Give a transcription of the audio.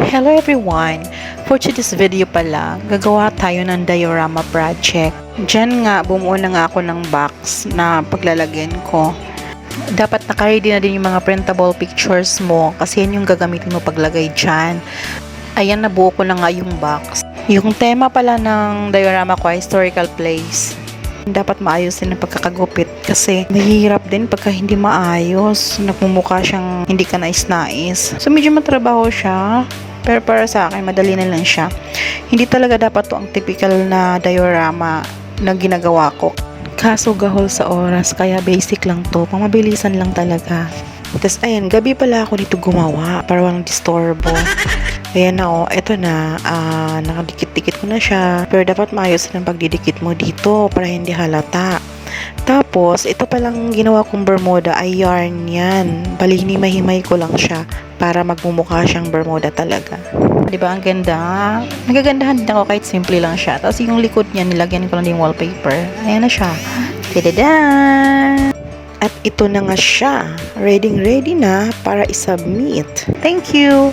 Hello everyone! For today's video pala, gagawa tayo ng diorama project. Diyan nga, bumuo na nga ako ng box na paglalagyan ko. Dapat naka-ready na din yung mga printable pictures mo kasi yan yung gagamitin mo paglagay dyan. Ayan, nabuo ko na nga yung box. Yung tema pala ng diorama ko ay historical place. Dapat maayos din ang pagkakagupit kasi mahirap din pagka hindi maayos, nagmumukha siyang hindi ka nais-nais. So medyo matrabaho siya, pero para sa akin madali na lang siya. Hindi talaga dapat to ang typical na diorama na ginagawa ko, kaso gahol sa oras, kaya basic lang to, pamabilisan lang talaga. Tapos ayan, gabi pala ako dito gumawa para walang disturbo. Ayan na, eto na, nakadikit-dikit ko na siya. Pero dapat maayos ng pagdidikit mo dito para hindi halata. Tapos, ito palang ginawa kong bermuda ay yarn yan. Bali, hinimay-himay ko lang siya para magmumukha siyang bermuda talaga. Diba, ang ganda? Nagagandahan din ako kahit simple lang siya. Tapos yung likod niya, nilagyan ko lang din wallpaper. Ayan na siya. Tadadaan! At ito na nga siya. Ready na para isubmit. Thank you!